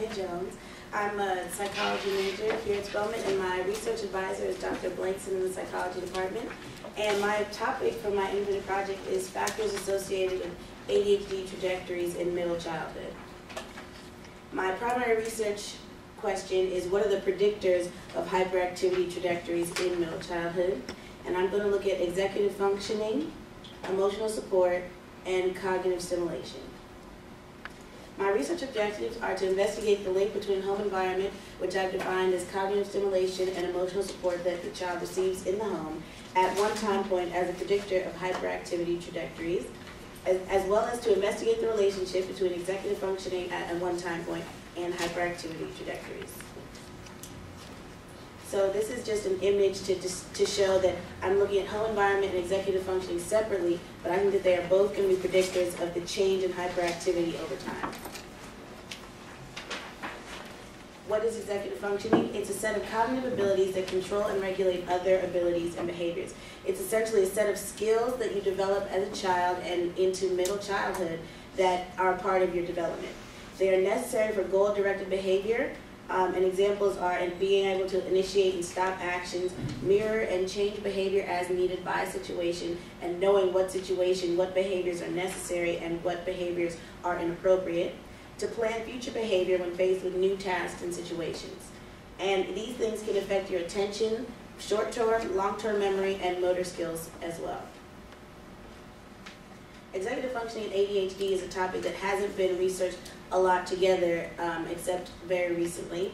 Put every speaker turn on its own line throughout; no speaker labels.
Jones. I'm a psychology major here at Spelman, and my research advisor is Dr. Blankson in the psychology department. And my topic for my independent project is factors associated with ADHD trajectories in middle childhood. My primary research question is, what are the predictors of hyperactivity trajectories in middle childhood? And I'm going to look at executive functioning, emotional support, and cognitive stimulation. My research objectives are to investigate the link between home environment, which I've defined as cognitive stimulation and emotional support that the child receives in the home, at one time point as a predictor of hyperactivity trajectories, as well as to investigate the relationship between executive functioning at one time point and hyperactivity trajectories. So this is just an image to show that I'm looking at home environment and executive functioning separately, but I think that they are both going to be predictors of the change in hyperactivity over time. What is executive functioning? It's a set of cognitive abilities that control and regulate other abilities and behaviors. It's essentially a set of skills that you develop as a child and into middle childhood that are part of your development. They are necessary for goal-directed behavior, and examples are in being able to initiate and stop actions, mirror and change behavior as needed by situation, and knowing what situation, what behaviors are necessary and what behaviors are inappropriate, to plan future behavior when faced with new tasks and situations. And these things can affect your attention, short-term, long-term memory, and motor skills as well. Executive functioning and ADHD is a topic that hasn't been researched a lot together, except very recently.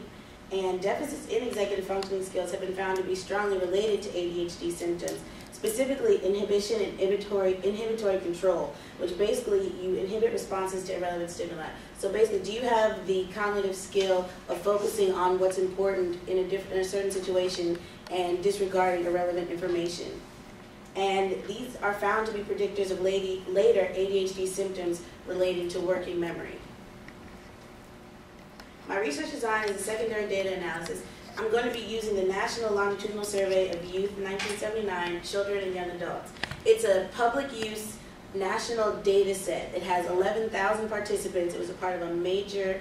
And deficits in executive functioning skills have been found to be strongly related to ADHD symptoms, specifically inhibition and inhibitory control, which basically you inhibit responses to irrelevant stimuli. So basically, do you have the cognitive skill of focusing on what's important in a certain situation and disregarding irrelevant information? And these are found to be predictors of later ADHD symptoms relating to working memory. My research design is a secondary data analysis. I'm going to be using the National Longitudinal Survey of Youth 1979, Children and Young Adults. It's a public use national data set. It has 11,000 participants. It was a part of a major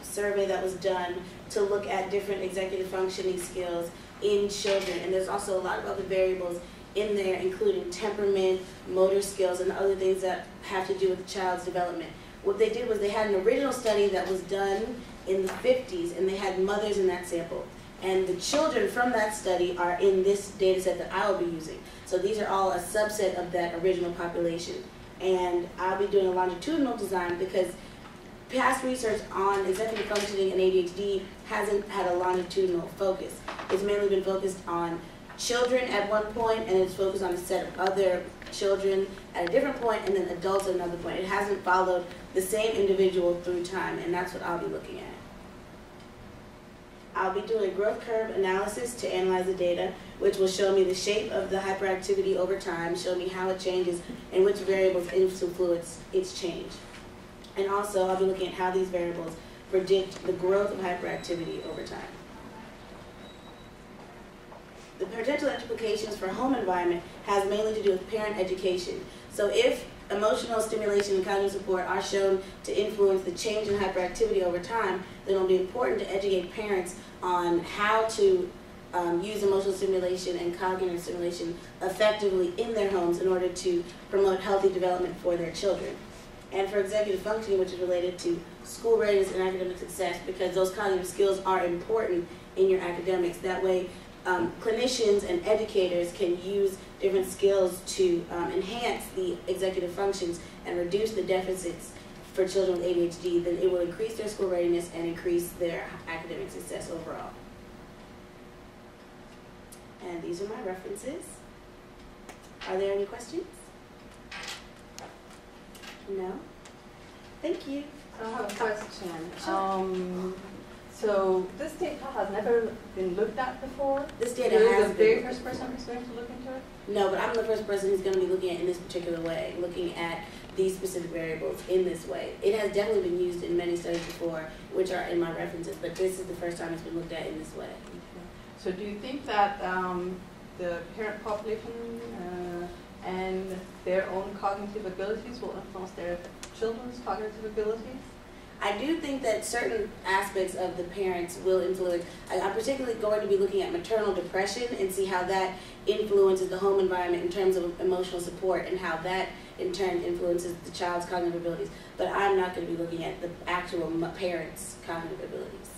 survey that was done to look at different executive functioning skills in children. And there's also a lot of other variables in there, including temperament, motor skills, and other things that have to do with the child's development. What they did was they had an original study that was done in the 50s, and they had mothers in that sample. And the children from that study are in this data set that I will be using. So these are all a subset of that original population. And I'll be doing a longitudinal design because past research on executive functioning and ADHD hasn't had a longitudinal focus. It's mainly been focused on children at one point, and it's focused on a set of other children at a different point, and then adults at another point. It hasn't followed the same individual through time, and that's what I'll be looking at. I'll be doing a growth curve analysis to analyze the data, which will show me the shape of the hyperactivity over time, show me how it changes, and which variables influence its change. And also, I'll be looking at how these variables predict the growth of hyperactivity over time. The potential implications for home environment has mainly to do with parent education. So if emotional stimulation and cognitive support are shown to influence the change in hyperactivity over time, then it will be important to educate parents on how to use emotional stimulation and cognitive stimulation effectively in their homes in order to promote healthy development for their children. And for executive functioning, which is related to school readiness and academic success, because those cognitive skills are important in your academics. That way, clinicians and educators can use different skills to enhance the executive functions and reduce the deficits for children with ADHD. Then it will increase their school readiness and increase their academic success overall. And these are my references. Are there any questions? No? Thank you.
I have a question.
Sure.
So this data has never been looked at before?
This data
has
has
been. The first person who's going to look into it?
No, but I'm the first person who's going to be looking at it in this particular way, looking at these specific variables in this way. It has definitely been used in many studies before, which are in my references, but this is the first time it's been looked at in this way.
Okay. So do you think that the parent population and their own cognitive abilities will influence their children's cognitive abilities?
I do think that certain aspects of the parents will influence. I'm particularly going to be looking at maternal depression and see how that influences the home environment in terms of emotional support and how that in turn influences the child's cognitive abilities. But I'm not going to be looking at the actual parents' cognitive abilities.